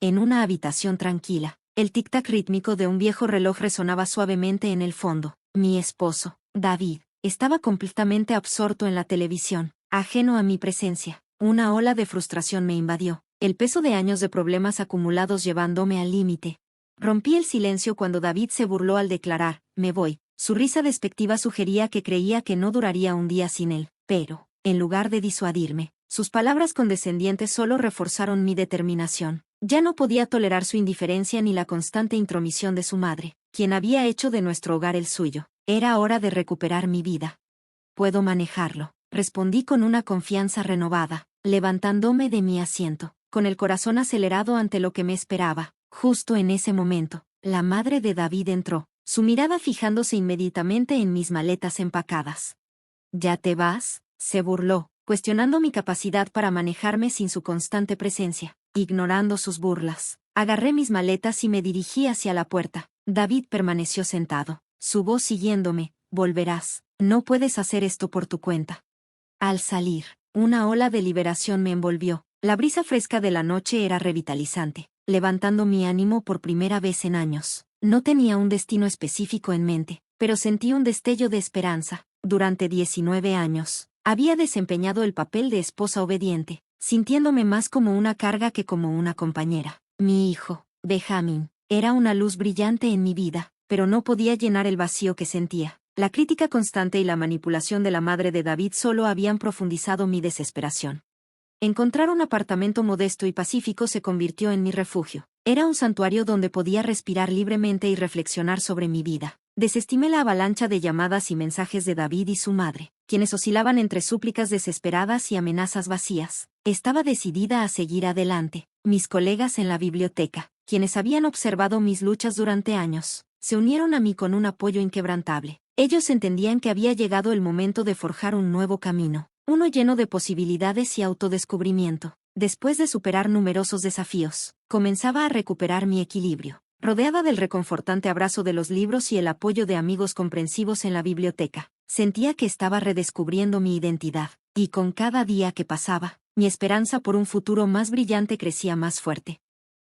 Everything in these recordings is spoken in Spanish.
en una habitación tranquila. El tic-tac rítmico de un viejo reloj resonaba suavemente en el fondo. Mi esposo, David, estaba completamente absorto en la televisión, ajeno a mi presencia. Una ola de frustración me invadió, el peso de años de problemas acumulados llevándome al límite. Rompí el silencio cuando David se burló al declarar, me voy. Su risa despectiva sugería que creía que no duraría un día sin él, pero, en lugar de disuadirme, sus palabras condescendientes solo reforzaron mi determinación. Ya no podía tolerar su indiferencia ni la constante intromisión de su madre, quien había hecho de nuestro hogar el suyo. Era hora de recuperar mi vida. Puedo manejarlo, respondí con una confianza renovada, levantándome de mi asiento, con el corazón acelerado ante lo que me esperaba. Justo en ese momento, la madre de David entró, su mirada fijándose inmediatamente en mis maletas empacadas. ¿Ya te vas?, se burló, cuestionando mi capacidad para manejarme sin su constante presencia. Ignorando sus burlas, agarré mis maletas y me dirigí hacia la puerta. David permaneció sentado, su voz siguiéndome, volverás, no puedes hacer esto por tu cuenta. Al salir, una ola de liberación me envolvió, la brisa fresca de la noche era revitalizante, levantando mi ánimo por primera vez en años. No tenía un destino específico en mente, pero sentí un destello de esperanza. Durante 19 años, había desempeñado el papel de esposa obediente, sintiéndome más como una carga que como una compañera. Mi hijo, Benjamín, era una luz brillante en mi vida, pero no podía llenar el vacío que sentía. La crítica constante y la manipulación de la madre de David solo habían profundizado mi desesperación. Encontrar un apartamento modesto y pacífico se convirtió en mi refugio. Era un santuario donde podía respirar libremente y reflexionar sobre mi vida. Desestimé la avalancha de llamadas y mensajes de David y su madre, quienes oscilaban entre súplicas desesperadas y amenazas vacías. Estaba decidida a seguir adelante. Mis colegas en la biblioteca, quienes habían observado mis luchas durante años, se unieron a mí con un apoyo inquebrantable. Ellos entendían que había llegado el momento de forjar un nuevo camino, uno lleno de posibilidades y autodescubrimiento. Después de superar numerosos desafíos, comenzaba a recuperar mi equilibrio, rodeada del reconfortante abrazo de los libros y el apoyo de amigos comprensivos en la biblioteca. Sentía que estaba redescubriendo mi identidad, y con cada día que pasaba, mi esperanza por un futuro más brillante crecía más fuerte.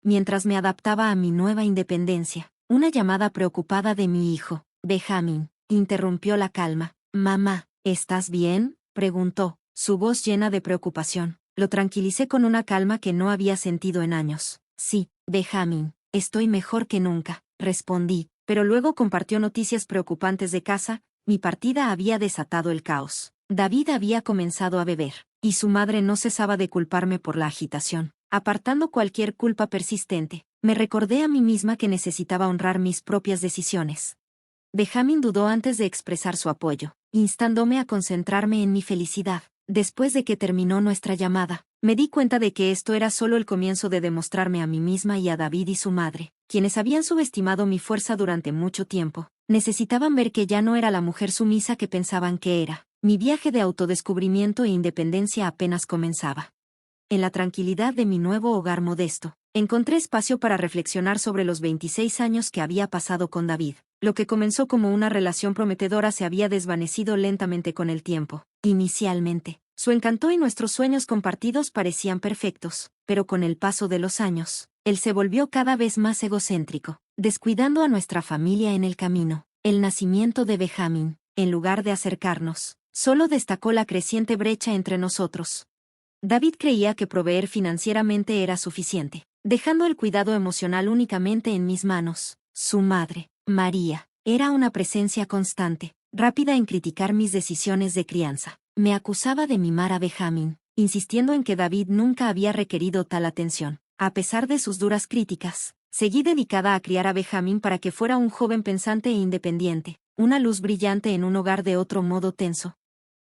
Mientras me adaptaba a mi nueva independencia, una llamada preocupada de mi hijo, Benjamín, interrumpió la calma. «Mamá, ¿estás bien?», preguntó, su voz llena de preocupación. Lo tranquilicé con una calma que no había sentido en años. «Sí, Benjamín, estoy mejor que nunca», respondí, pero luego compartió noticias preocupantes de casa. Mi partida había desatado el caos. David había comenzado a beber, y su madre no cesaba de culparme por la agitación. Apartando cualquier culpa persistente, me recordé a mí misma que necesitaba honrar mis propias decisiones. Benjamín dudó antes de expresar su apoyo, instándome a concentrarme en mi felicidad. Después de que terminó nuestra llamada, me di cuenta de que esto era solo el comienzo de demostrarme a mí misma y a David y su madre, quienes habían subestimado mi fuerza durante mucho tiempo. Necesitaban ver que ya no era la mujer sumisa que pensaban que era. Mi viaje de autodescubrimiento e independencia apenas comenzaba. En la tranquilidad de mi nuevo hogar modesto, encontré espacio para reflexionar sobre los 26 años que había pasado con David. Lo que comenzó como una relación prometedora se había desvanecido lentamente con el tiempo. Inicialmente, su encanto y nuestros sueños compartidos parecían perfectos, pero con el paso de los años, él se volvió cada vez más egocéntrico, descuidando a nuestra familia en el camino. El nacimiento de Benjamín, en lugar de acercarnos, solo destacó la creciente brecha entre nosotros. David creía que proveer financieramente era suficiente, dejando el cuidado emocional únicamente en mis manos. Su madre, María, era una presencia constante, rápida en criticar mis decisiones de crianza. Me acusaba de mimar a Benjamín, insistiendo en que David nunca había requerido tal atención. A pesar de sus duras críticas, seguí dedicada a criar a Benjamín para que fuera un joven pensante e independiente, una luz brillante en un hogar de otro modo tenso.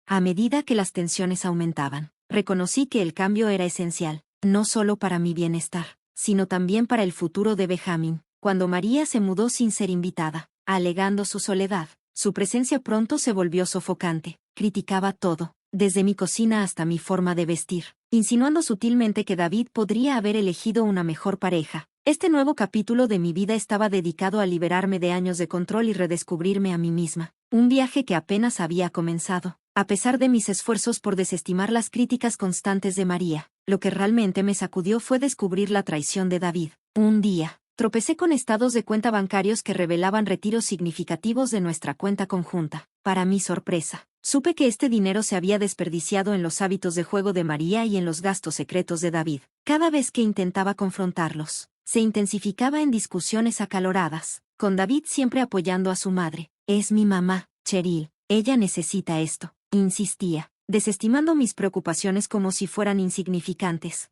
A medida que las tensiones aumentaban, reconocí que el cambio era esencial, no solo para mi bienestar, sino también para el futuro de Benjamín. Cuando María se mudó sin ser invitada, alegando su soledad, su presencia pronto se volvió sofocante. Criticaba todo, desde mi cocina hasta mi forma de vestir, insinuando sutilmente que David podría haber elegido una mejor pareja. Este nuevo capítulo de mi vida estaba dedicado a liberarme de años de control y redescubrirme a mí misma, un viaje que apenas había comenzado. A pesar de mis esfuerzos por desestimar las críticas constantes de María, Lo que realmente me sacudió fue descubrir la traición de David. Un día, tropecé con estados de cuenta bancarios que revelaban retiros significativos de nuestra cuenta conjunta. Para mi sorpresa, supe que este dinero se había desperdiciado en los hábitos de juego de María y en los gastos secretos de David. Cada vez que intentaba confrontarlos, se intensificaba en discusiones acaloradas, con David siempre apoyando a su madre. Es mi mamá, Cheryl. Ella necesita esto, insistía, desestimando mis preocupaciones como si fueran insignificantes.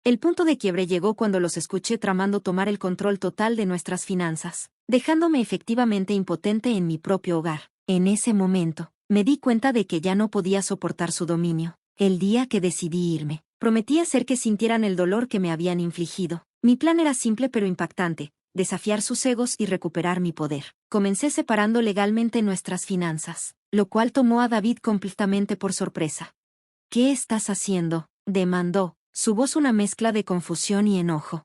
El punto de quiebre llegó cuando los escuché tramando tomar el control total de nuestras finanzas, dejándome efectivamente impotente en mi propio hogar. En ese momento, me di cuenta de que ya no podía soportar su dominio. El día que decidí irme, prometí hacer que sintieran el dolor que me habían infligido. Mi plan era simple pero impactante: desafiar sus egos y recuperar mi poder. Comencé separando legalmente nuestras finanzas, lo cual tomó a David completamente por sorpresa. ¿Qué estás haciendo?, demandó, su voz una mezcla de confusión y enojo.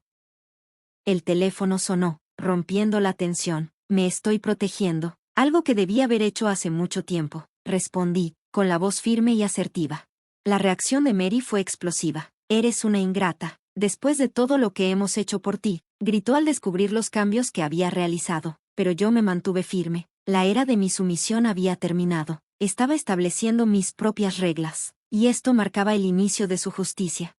El teléfono sonó, rompiendo la tensión. Me estoy protegiendo, algo que debí haber hecho hace mucho tiempo, respondí, con la voz firme y asertiva. La reacción de Mary fue explosiva. Eres una ingrata. Después de todo lo que hemos hecho por ti, gritó al descubrir los cambios que había realizado, pero yo me mantuve firme. La era de mi sumisión había terminado. Estaba estableciendo mis propias reglas, y esto marcaba el inicio de su justicia.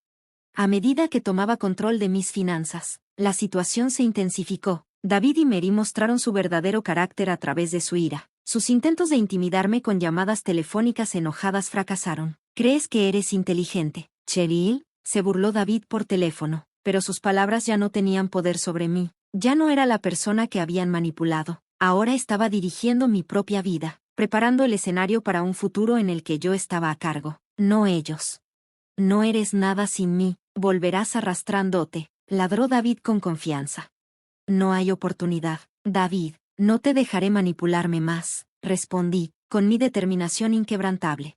A medida que tomaba control de mis finanzas, la situación se intensificó. David y Mary mostraron su verdadero carácter a través de su ira. Sus intentos de intimidarme con llamadas telefónicas enojadas fracasaron. ¿Crees que eres inteligente, Cheryl?, se burló David por teléfono, pero sus palabras ya no tenían poder sobre mí. Ya no era la persona que habían manipulado. Ahora estaba dirigiendo mi propia vida, preparando el escenario para un futuro en el que yo estaba a cargo, no ellos. No eres nada sin mí, volverás arrastrándote, ladró David con confianza. No hay oportunidad, David, no te dejaré manipularme más, respondí, con mi determinación inquebrantable.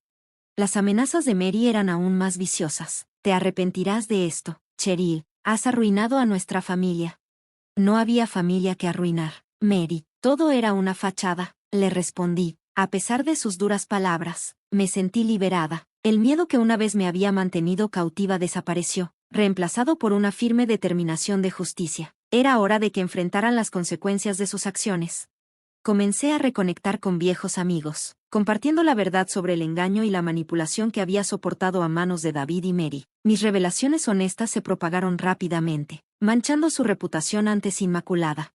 Las amenazas de Mary eran aún más viciosas. Te arrepentirás de esto, Cheryl, has arruinado a nuestra familia. No había familia que arruinar, Mary, todo era una fachada, le respondí. A pesar de sus duras palabras, me sentí liberada. El miedo que una vez me había mantenido cautiva desapareció, reemplazado por una firme determinación de justicia. Era hora de que enfrentaran las consecuencias de sus acciones. Comencé a reconectar con viejos amigos, compartiendo la verdad sobre el engaño y la manipulación que había soportado a manos de David y Mary. Mis revelaciones honestas se propagaron rápidamente, manchando su reputación antes inmaculada.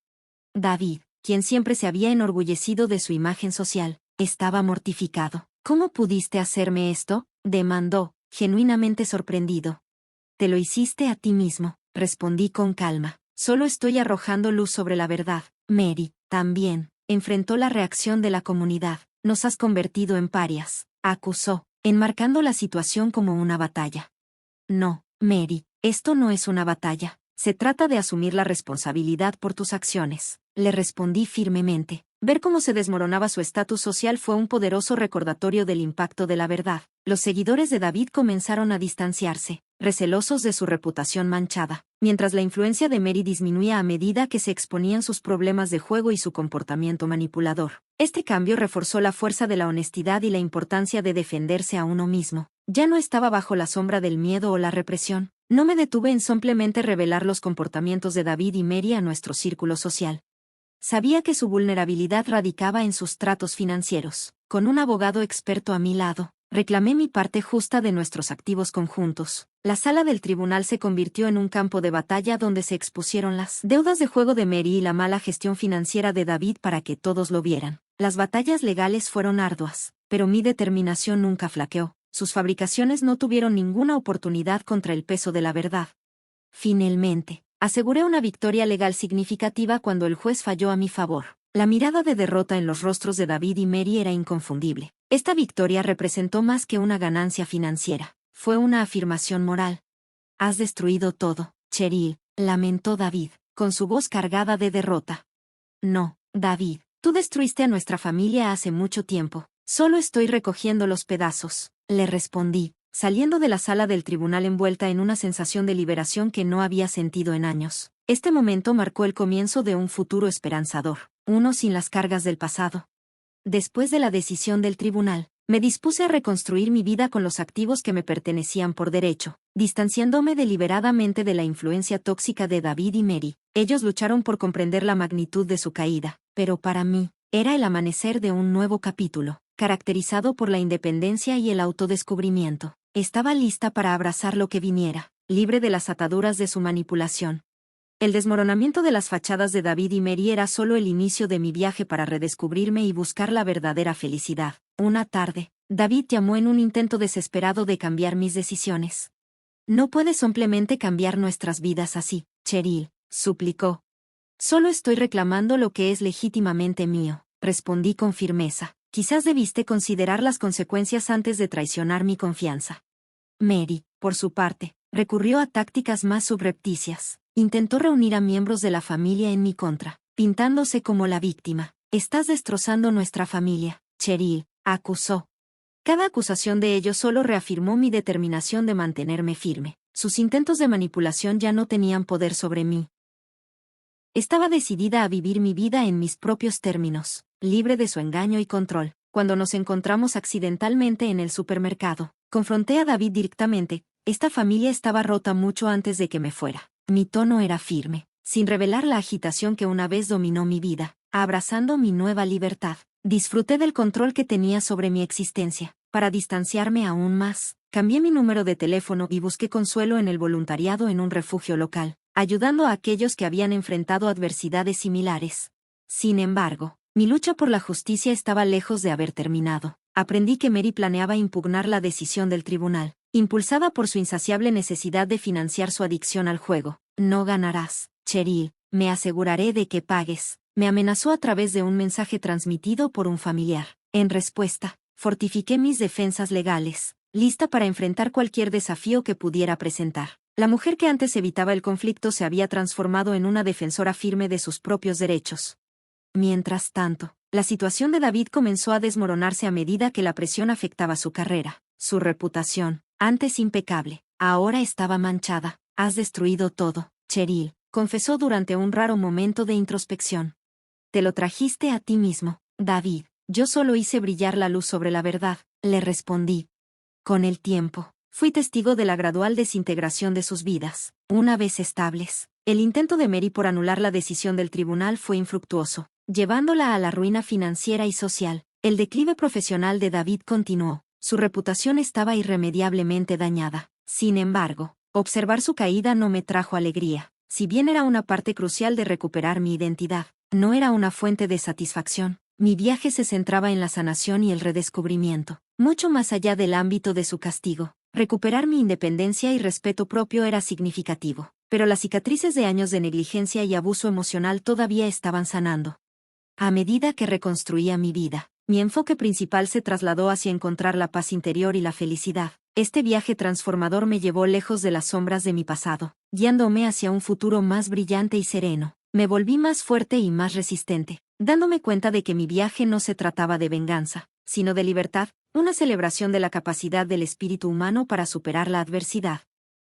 David, quien siempre se había enorgullecido de su imagen social, estaba mortificado. ¿Cómo pudiste hacerme esto?, demandó, genuinamente sorprendido. Te lo hiciste a ti mismo, respondí con calma. Solo estoy arrojando luz sobre la verdad. Mary, también, enfrentó la reacción de la comunidad. Nos has convertido en parias, acusó, enmarcando la situación como una batalla. No, Mary, esto no es una batalla. Se trata de asumir la responsabilidad por tus acciones, le respondí firmemente. Ver cómo se desmoronaba su estatus social fue un poderoso recordatorio del impacto de la verdad. Los seguidores de David comenzaron a distanciarse, recelosos de su reputación manchada, mientras la influencia de Mary disminuía a medida que se exponían sus problemas de juego y su comportamiento manipulador. Este cambio reforzó la fuerza de la honestidad y la importancia de defenderse a uno mismo. Ya no estaba bajo la sombra del miedo o la represión. No me detuve en simplemente revelar los comportamientos de David y Mary a nuestro círculo social. Sabía que su vulnerabilidad radicaba en sus tratos financieros. Con un abogado experto a mi lado, reclamé mi parte justa de nuestros activos conjuntos. La sala del tribunal se convirtió en un campo de batalla donde se expusieron las deudas de juego de Mary y la mala gestión financiera de David para que todos lo vieran. Las batallas legales fueron arduas, pero mi determinación nunca flaqueó. Sus fabricaciones no tuvieron ninguna oportunidad contra el peso de la verdad. Finalmente, aseguré una victoria legal significativa cuando el juez falló a mi favor. La mirada de derrota en los rostros de David y Mary era inconfundible. Esta victoria representó más que una ganancia financiera. Fue una afirmación moral. Has destruido todo, Cheryl, lamentó David, con su voz cargada de derrota. No, David, tú destruiste a nuestra familia hace mucho tiempo. Solo estoy recogiendo los pedazos, le respondí, saliendo de la sala del tribunal envuelta en una sensación de liberación que no había sentido en años. Este momento marcó el comienzo de un futuro esperanzador, uno sin las cargas del pasado. Después de la decisión del tribunal, me dispuse a reconstruir mi vida con los activos que me pertenecían por derecho. distanciándome deliberadamente de la influencia tóxica de David y Mary. Ellos lucharon por comprender la magnitud de su caída, pero para mí, era el amanecer de un nuevo capítulo, caracterizado por la independencia y el autodescubrimiento. Estaba lista para abrazar lo que viniera, libre de las ataduras de su manipulación. El desmoronamiento de las fachadas de David y Mary era solo el inicio de mi viaje para redescubrirme y buscar la verdadera felicidad. Una tarde, David llamó en un intento desesperado de cambiar mis decisiones. No puedes simplemente cambiar nuestras vidas así, Cheryl, suplicó. Solo estoy reclamando lo que es legítimamente mío, respondí con firmeza. Quizás debiste considerar las consecuencias antes de traicionar mi confianza. Mary, por su parte, recurrió a tácticas más subrepticias. Intentó reunir a miembros de la familia en mi contra, pintándose como la víctima. Estás destrozando nuestra familia, Cheryl, acusó. Cada acusación de ellos solo reafirmó mi determinación de mantenerme firme. Sus intentos de manipulación ya no tenían poder sobre mí. Estaba decidida a vivir mi vida en mis propios términos, libre de su engaño y control. Cuando nos encontramos accidentalmente en el supermercado, confronté a David directamente. Esta familia estaba rota mucho antes de que me fuera. Mi tono era firme, sin revelar la agitación que una vez dominó mi vida, abrazando mi nueva libertad. Disfruté del control que tenía sobre mi existencia. Para distanciarme aún más, cambié mi número de teléfono y busqué consuelo en el voluntariado en un refugio local, ayudando a aquellos que habían enfrentado adversidades similares. Sin embargo, mi lucha por la justicia estaba lejos de haber terminado. Aprendí que Mary planeaba impugnar la decisión del tribunal, impulsada por su insaciable necesidad de financiar su adicción al juego. No ganarás, Cheryl, me aseguraré de que pagues, me amenazó a través de un mensaje transmitido por un familiar. En respuesta, fortifiqué mis defensas legales, lista para enfrentar cualquier desafío que pudiera presentar. La mujer que antes evitaba el conflicto se había transformado en una defensora firme de sus propios derechos. Mientras tanto, la situación de David comenzó a desmoronarse a medida que la presión afectaba su carrera. Su reputación, antes impecable, ahora estaba manchada. Has destruido todo, Cheryl, confesó durante un raro momento de introspección. Te lo trajiste a ti mismo, David. Yo solo hice brillar la luz sobre la verdad, le respondí. Con el tiempo, fui testigo de la gradual desintegración de sus vidas. Una vez estables, el intento de Mary por anular la decisión del tribunal fue infructuoso, llevándola a la ruina financiera y social. El declive profesional de David continuó. Su reputación estaba irremediablemente dañada. Sin embargo, observar su caída no me trajo alegría. Si bien era una parte crucial de recuperar mi identidad, no era una fuente de satisfacción. Mi viaje se centraba en la sanación y el redescubrimiento, mucho más allá del ámbito de su castigo. Recuperar mi independencia y respeto propio era significativo, pero las cicatrices de años de negligencia y abuso emocional todavía estaban sanando. A medida que reconstruía mi vida, mi enfoque principal se trasladó hacia encontrar la paz interior y la felicidad. Este viaje transformador me llevó lejos de las sombras de mi pasado, guiándome hacia un futuro más brillante y sereno. Me volví más fuerte y más resistente, dándome cuenta de que mi viaje no se trataba de venganza, sino de libertad, una celebración de la capacidad del espíritu humano para superar la adversidad.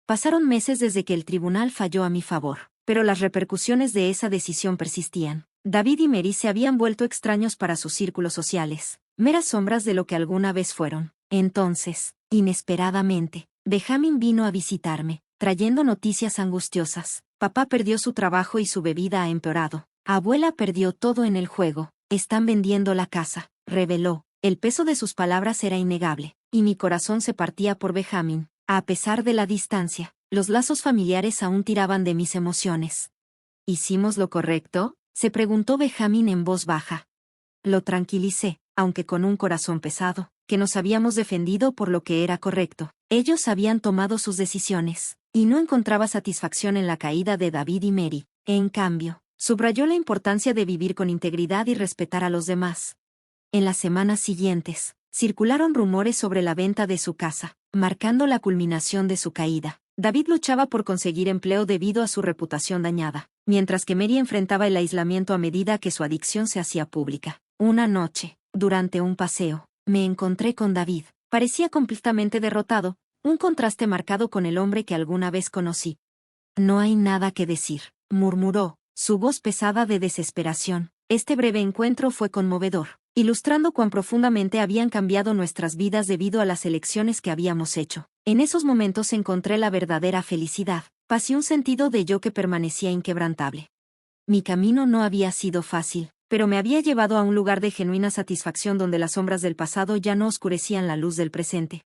Pasaron meses desde que el tribunal falló a mi favor, pero las repercusiones de esa decisión persistían. David y Mary se habían vuelto extraños para sus círculos sociales, meras sombras de lo que alguna vez fueron. Entonces, inesperadamente, Benjamin vino a visitarme, trayendo noticias angustiosas. Papá perdió su trabajo y su bebida ha empeorado. Abuela perdió todo en el juego. Están vendiendo la casa, reveló. El peso de sus palabras era innegable, y mi corazón se partía por Benjamin. A pesar de la distancia, los lazos familiares aún tiraban de mis emociones. ¿Hicimos lo correcto?, se preguntó Benjamin en voz baja. Lo tranquilicé, aunque con un corazón pesado, que nos habíamos defendido por lo que era correcto. Ellos habían tomado sus decisiones, y no encontraba satisfacción en la caída de David y Mary. En cambio, subrayó la importancia de vivir con integridad y respetar a los demás. En las semanas siguientes, circularon rumores sobre la venta de su casa, marcando la culminación de su caída. David luchaba por conseguir empleo debido a su reputación dañada, mientras que Mary enfrentaba el aislamiento a medida que su adicción se hacía pública. Una noche, durante un paseo, me encontré con David. Parecía completamente derrotado, un contraste marcado con el hombre que alguna vez conocí. No hay nada que decir, murmuró, su voz pesada de desesperación. Este breve encuentro fue conmovedor, ilustrando cuán profundamente habían cambiado nuestras vidas debido a las elecciones que habíamos hecho. En esos momentos encontré la verdadera felicidad, paz y un sentido de yo que permanecía inquebrantable. Mi camino no había sido fácil, pero me había llevado a un lugar de genuina satisfacción donde las sombras del pasado ya no oscurecían la luz del presente.